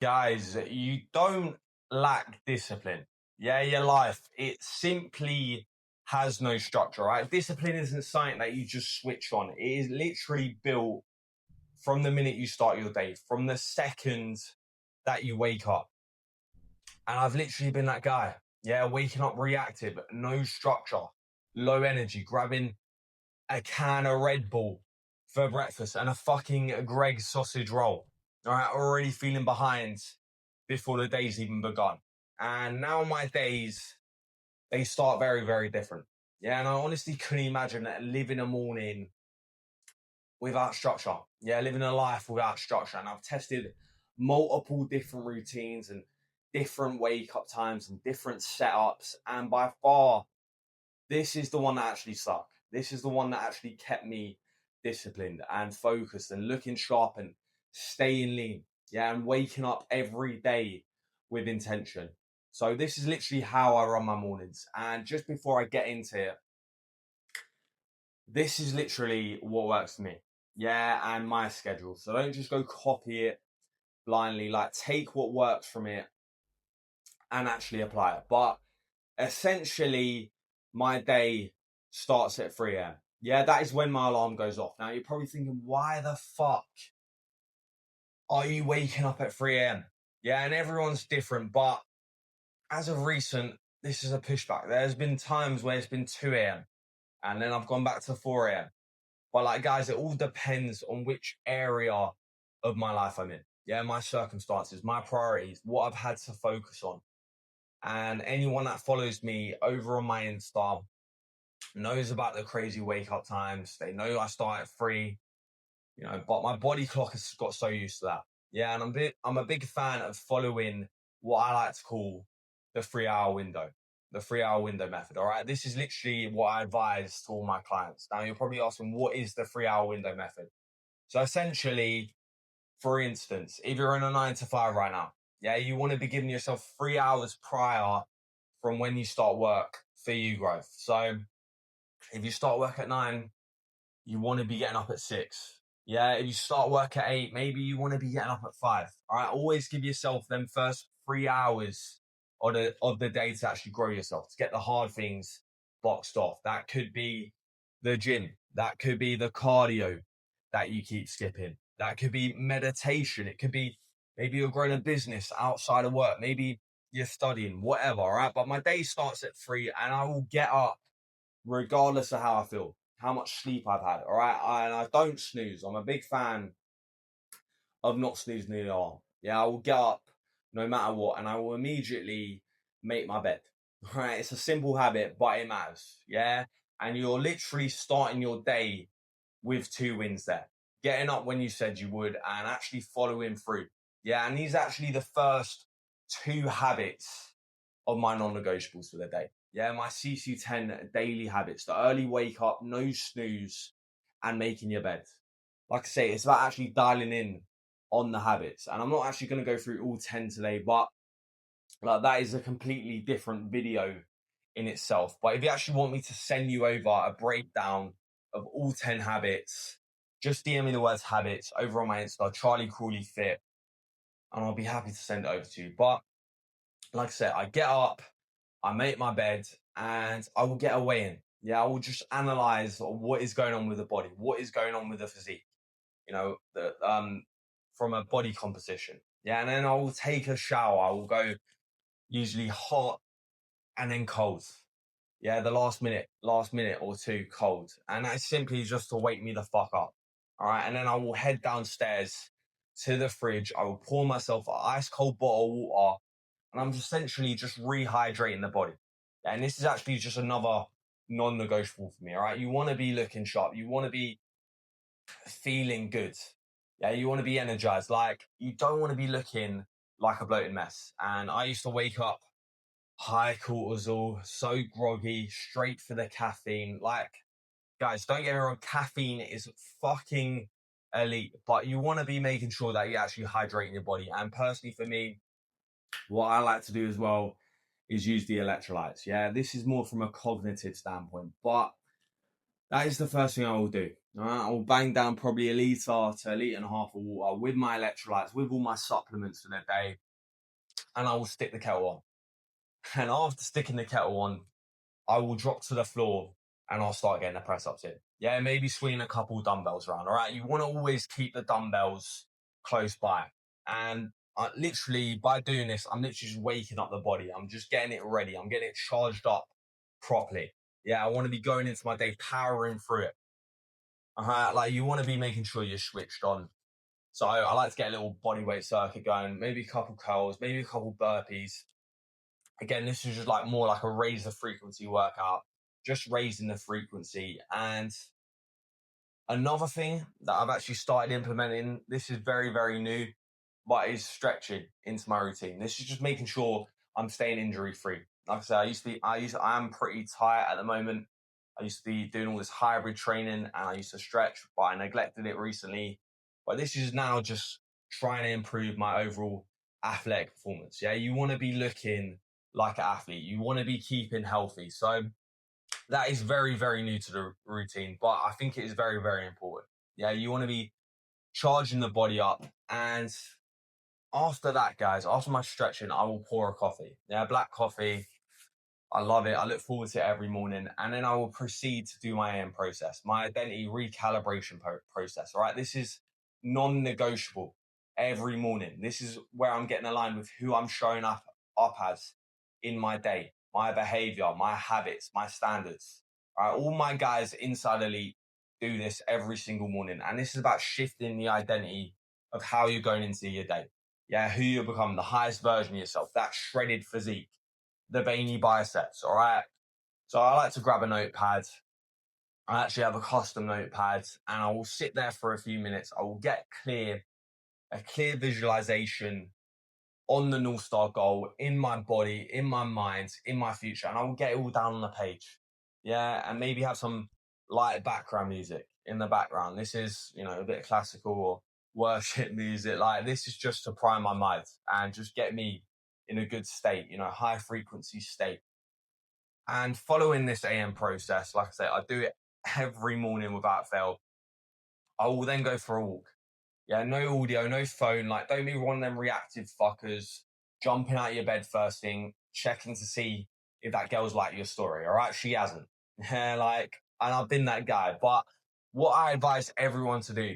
Guys, you don't lack discipline. Yeah, your life, it simply has no structure, right? Discipline isn't something that you just switch on. It is literally built from the minute you start your day, from the second that you wake up. And I've literally been that guy. Yeah, waking up reactive, no structure, low energy, grabbing a can of Red Bull for breakfast and a fucking Greg's sausage roll. All right, already feeling behind before the day's even begun. And now my days, they start very, very different. Yeah, and I honestly couldn't imagine living a morning without structure. Yeah, living a life without structure. And I've tested multiple different routines and different wake up times and different setups. And by far, this is the one that actually stuck. This is the one that actually kept me disciplined and focused and looking sharp and staying lean. Yeah, and waking up every day with intention. So this is literally how I run my mornings. And just before I get into it, this is literally what works for me. Yeah, and my schedule. So don't just go copy it blindly. Like take what works from it and actually apply it. But essentially, my day starts at 3 a.m. Yeah, that is when my alarm goes off. Now, you're probably thinking, why the fuck are you waking up at 3 a.m.? Yeah, and everyone's different. But as of recent, this is a pushback. There's been times where it's been 2 a.m. and then I've gone back to 4 a.m. But like, guys, it all depends on which area of my life I'm in. Yeah, my circumstances, my priorities, what I've had to focus on. And anyone that follows me over on my Insta knows about the crazy wake up times. They know I start at 3, but my body clock has got so used to that. Yeah, and I'm a big fan of following what I like to call the 3 hour window, the 3 hour window method. All right. This is literally what I advise to all my clients. Now you're probably asking, what is the 3 hour window method? So essentially, for instance, if you're in a 9 to 5 right now, yeah, you want to be giving yourself 3 hours prior from when you start work for you growth. So if you start work at 9, you want to be getting up at 6. Yeah, if you start work at 8, maybe you want to be getting up at 5. All right, always give yourself them first 3 hours of the day to actually grow yourself, to get the hard things boxed off. That could be the gym, that could be the cardio that you keep skipping, that could be meditation, it could be maybe you're growing a business outside of work, maybe you're studying, whatever. All right, but my day starts at 3 and I will get up regardless of how I feel, how much sleep I've had. All right. And I don't snooze. I'm a big fan of not snoozing the alarm. Yeah, I will get up no matter what and I will immediately make my bed. All right. It's a simple habit, but it matters. Yeah. And you're literally starting your day with 2 wins there. Getting up when you said you would and actually following through. Yeah. And these are actually the first 2 habits of my non-negotiables for the day. Yeah, my CC10 daily habits, the early wake up, no snooze, and making your bed. Like I say, it's about actually dialing in on the habits. And I'm not actually going to go through all 10 today, but like that is a completely different video in itself. But if you actually want me to send you over a breakdown of all 10 habits, just DM me the words habits over on my Insta, Charlie Crawley Fit, and I'll be happy to send it over to you. But like I said, I get up, I make my bed, and I will get a weigh in. Yeah, I will just analyze what is going on with the body, what is going on with the physique, from a body composition. Yeah, and then I will take a shower. I will go usually hot and then cold. Yeah, the last minute or two cold. And that's simply just to wake me the fuck up. All right. And then I will head downstairs to the fridge. I will pour myself an ice cold bottle of water and I'm essentially just rehydrating the body. And this is actually just another non-negotiable for me. All right. You want to be looking sharp. You want to be feeling good. Yeah. You want to be energized. Like you don't want to be looking like a bloated mess. And I used to wake up high cortisol, so groggy, straight for the caffeine. Like, guys, don't get me wrong, caffeine is fucking elite, but you want to be making sure that you're actually hydrating your body. And personally, for me, what I like to do as well is use the electrolytes. Yeah, this is more from a cognitive standpoint, but that is the first thing I will do. All right, I will bang down probably a litre to a litre and a half of water with my electrolytes, with all my supplements for the day, and I will stick the kettle on. And after sticking the kettle on, I will drop to the floor and I'll start getting the press ups in. Yeah, maybe swinging a couple dumbbells around. All right, you want to always keep the dumbbells close by. And literally, by doing this, I'm literally just waking up the body. I'm just getting it ready. I'm getting it charged up properly. Yeah, I want to be going into my day powering through it. Like you want to be making sure you're switched on. So I like to get a little body weight circuit going, maybe a couple curls, maybe a couple burpees. Again, this is just like more like a raise the frequency workout, just raising the frequency. And another thing that I've actually started implementing, this is very, very new, but is stretching into my routine. This is just making sure I'm staying injury free. Like I said, I am pretty tight at the moment. I used to be doing all this hybrid training and I used to stretch, but I neglected it recently. But this is now just trying to improve my overall athletic performance. Yeah, you want to be looking like an athlete. You want to be keeping healthy. So that is very, very new to the routine, but I think it is very, very important. Yeah, you want to be charging the body up. And after that, guys, after my stretching, I will pour a coffee. Yeah, black coffee. I love it. I look forward to it every morning. And then I will proceed to do my AM process, my identity recalibration process. All right. This is non-negotiable every morning. This is where I'm getting aligned with who I'm showing up as in my day, my behavior, my habits, my standards. All right. All my guys inside Elite do this every single morning. And this is about shifting the identity of how you're going into your day. Yeah. Who you become, the highest version of yourself, that shredded physique, the veiny biceps. All right. So I like to grab a notepad. I actually have a custom notepad and I will sit there for a few minutes. I will get a clear visualization on the North Star goal in my body, in my mind, in my future. And I will get it all down on the page. Yeah. And maybe have some light background music in the background. This is, a bit of classical or worship music. Like this is just to prime my mind and just get me in a good state, high frequency state. And following this AM process, like I say, I do it every morning without fail. I will then go for a walk. Yeah, no audio, no phone. Like, don't be one of them reactive fuckers jumping out of your bed first thing, checking to see if that girl's liked your story. All right, she hasn't. And I've been that guy. But what I advise everyone to do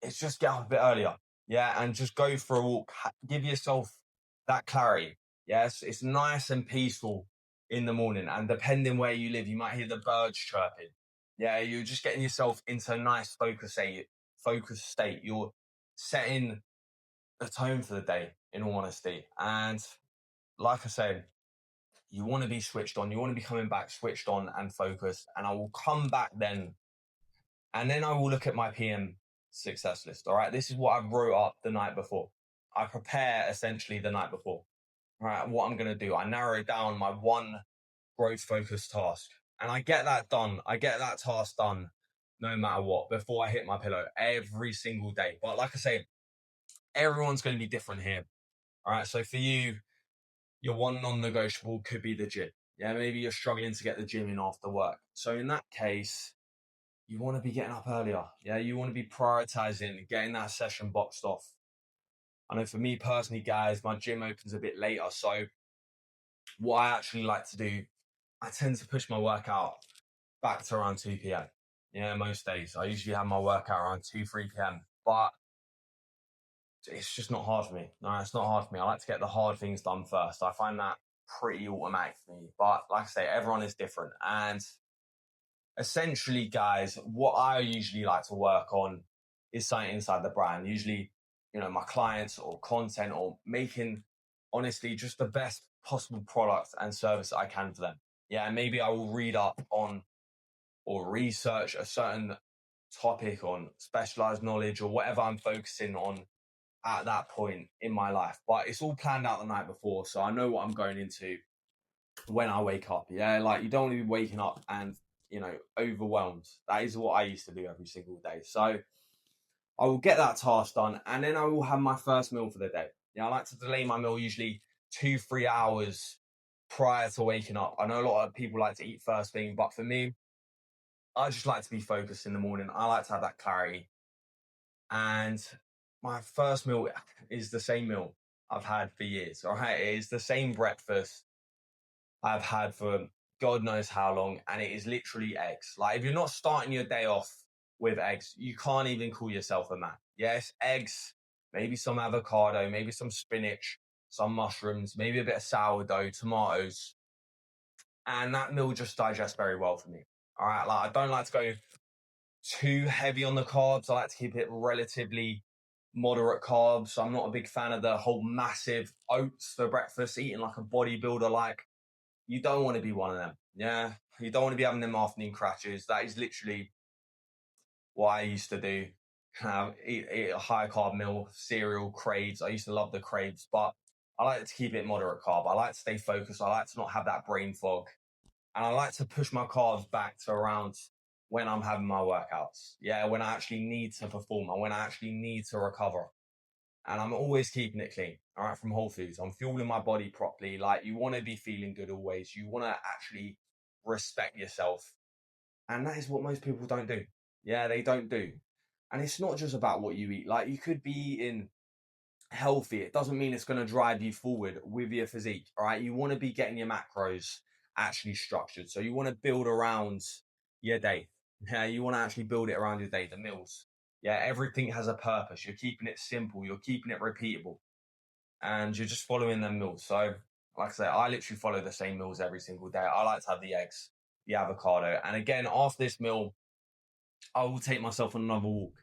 is just get up a bit earlier. Yeah, and just go for a walk. Give yourself that clarity. Yes, it's nice and peaceful in the morning. And depending where you live, you might hear the birds chirping. Yeah, you're just getting yourself into a nice focused state. You're setting the tone for the day, in all honesty. And like I said, you want to be switched on. You want to be coming back switched on and focused. And I will come back then. And then I will look at my PM success list. All right. This is what I wrote up the night before. I prepare essentially the night before. All right. What I'm going to do, I narrow down my one growth focused task and I get that done. I get that task done no matter what before I hit my pillow every single day. But like I say, everyone's going to be different here. All right. So for you, your one non-negotiable could be the gym. Yeah. Maybe you're struggling to get the gym in after work. So in that case, you want to be getting up earlier. Yeah. You want to be prioritizing getting that session boxed off. I know for me personally, guys, my gym opens a bit later. So what I actually like to do, I tend to push my workout back to around 2 p.m. Yeah, most days. I usually have my workout around 2, 3 p.m. But it's just not hard for me. No, it's not hard for me. I like to get the hard things done first. I find that pretty automatic for me. But like I say, everyone is different. And essentially, guys, what I usually like to work on is something inside the brand. Usually, my clients or content or making, honestly, just the best possible product and service I can for them. Yeah, and maybe I will read up on or research a certain topic on specialized knowledge or whatever I'm focusing on at that point in my life. But it's all planned out the night before. So I know what I'm going into when I wake up. Yeah, like you don't want to be waking up and, overwhelmed. That is what I used to do every single day. So I will get that task done and then I will have my first meal for the day. Yeah, I like to delay my meal usually 2-3 hours prior to waking up. I know a lot of people like to eat first thing, but for me, I just like to be focused in the morning. I like to have that clarity. And my first meal is the same meal I've had for years. All right. It is the same breakfast I've had for God knows how long. And it is literally eggs. Like, if you're not starting your day off with eggs, you can't even call yourself a man. Yes, eggs, maybe some avocado, maybe some spinach, some mushrooms, maybe a bit of sourdough, tomatoes. And that meal just digests very well for me. All right. Like, I don't like to go too heavy on the carbs. I like to keep it relatively moderate carbs. I'm not a big fan of the whole massive oats for breakfast, eating like a bodybuilder. Like, you don't want to be one of them. Yeah. You don't want to be having them afternoon crashes. That is literally what I used to do. Eat a high carb meal, cereal, craves. I used to love the craves, but I like to keep it moderate carb. I like to stay focused. I like to not have that brain fog. And I like to push my carbs back to around when I'm having my workouts. Yeah, when I actually need to perform and when I actually need to recover. And I'm always keeping it clean, all right, from Whole Foods. I'm fueling my body properly. Like, you want to be feeling good always. You want to actually respect yourself. And that is what most people don't do. Yeah, they don't do. And it's not just about what you eat. Like, you could be eating healthy. It doesn't mean it's going to drive you forward with your physique, all right? You want to be getting your macros actually structured. So you want to build around your day. Yeah, you want to actually build it around your day, the meals. Yeah, everything has a purpose. You're keeping it simple. You're keeping it repeatable. And you're just following them meals. So, like I say, I literally follow the same meals every single day. I like to have the eggs, the avocado. And again, after this meal, I will take myself on another walk.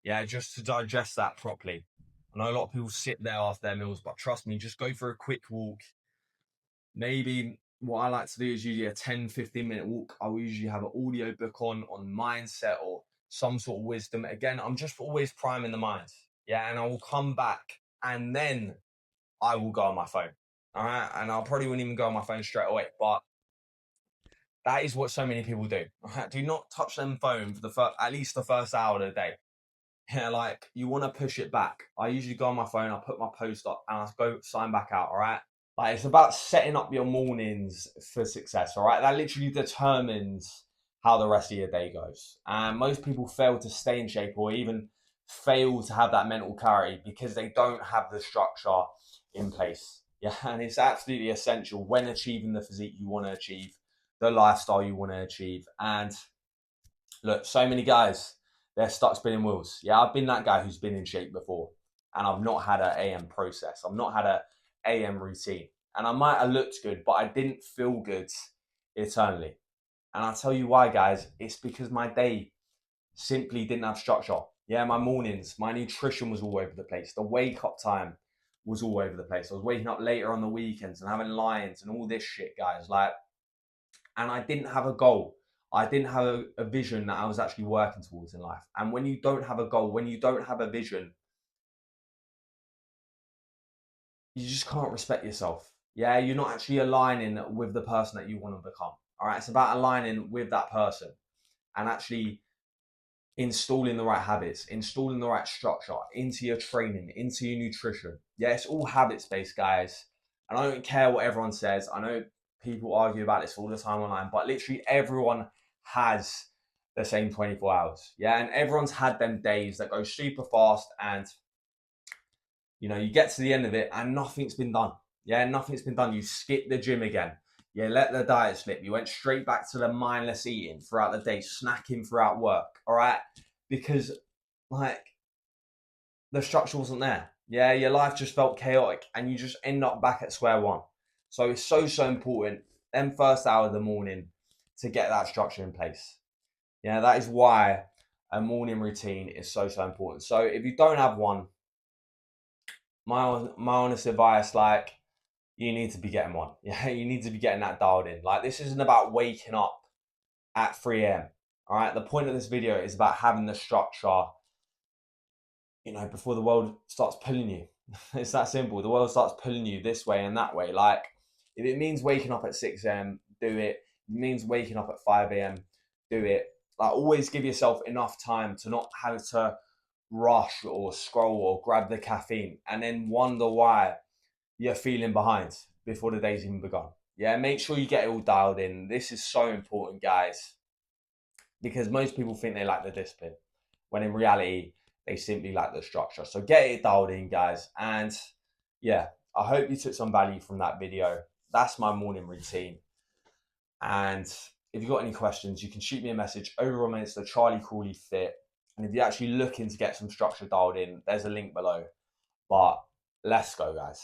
Yeah, just to digest that properly. I know a lot of people sit there after their meals, but trust me, just go for a quick walk. Maybe what I like to do is usually a 10-15 minute walk. I will usually have an audio book on mindset or some sort of wisdom. Again, I'm just always priming the mind. Yeah, and I will come back and then I will go on my phone. All right. And I'll probably wouldn't even go on my phone straight away. But that is what so many people do. All right? Do not touch them phone for at least the first hour of the day. Yeah, like, you want to push it back. I usually go on my phone, I put my post up, and I go sign back out. All right. Like, it's about setting up your mornings for success. All right. That literally determines how the rest of your day goes. And most people fail to stay in shape or even fail to have that mental clarity because they don't have the structure in place. Yeah. And it's absolutely essential when achieving the physique you want to achieve, the lifestyle you want to achieve. And look, so many guys, they're stuck spinning wheels. Yeah, I've been that guy who's been in shape before, and I've not had an AM process. I've not had an AM routine, and I might have looked good, but I didn't feel good eternally. And I'll tell you why, guys. It's because my day simply didn't have structure. Yeah, my mornings, my nutrition was all over the place. The wake up time was all over the place. I was waking up later on the weekends and having lines and all this shit, guys. Like, and I didn't have a goal. I didn't have a vision that I was actually working towards in life. And when you don't have a goal, when you don't have a vision, you just can't respect yourself. Yeah, you're not actually aligning with the person that you want to become. All right, it's about aligning with that person and actually installing the right habits, installing the right structure into your training, into your nutrition. Yeah, it's all habits based, guys. And I don't care what everyone says. I know people argue about this all the time online, but literally everyone has the same 24 hours. Yeah, and everyone's had them days that go super fast and you get to the end of it and nothing's been done. Yeah, nothing's been done. You skip the gym again. Yeah, let the diet slip. You went straight back to the mindless eating throughout the day, snacking throughout work. All right, because like the structure wasn't there. Yeah, your life just felt chaotic, and you just end up back at square one. So it's so important. Them first hour of the morning to get that structure in place. Yeah, that is why a morning routine is so important. So if you don't have one, my honest advice, like, you need to be getting one. Yeah, you need to be getting that dialed in. Like, this isn't about waking up at 3 a.m. All right. The point of this video is about having the structure, before the world starts pulling you. It's that simple. The world starts pulling you this way and that way. Like, if it means waking up at 6 a.m., do it. If it means waking up at 5 a.m., do it. Like, always give yourself enough time to not have to rush or scroll or grab the caffeine and then wonder why you're feeling behind before the day's even begun. Yeah, make sure you get it all dialed in. This is so important, guys. because most people think they lack the discipline, when in reality, they simply lack the structure. So get it dialed in, guys. And yeah, I hope you took some value from that video. That's my morning routine. And if you've got any questions, you can shoot me a message over on Insta, Charlie Crawley Fit. And if you're actually looking to get some structure dialed in, there's a link below. But let's go, guys.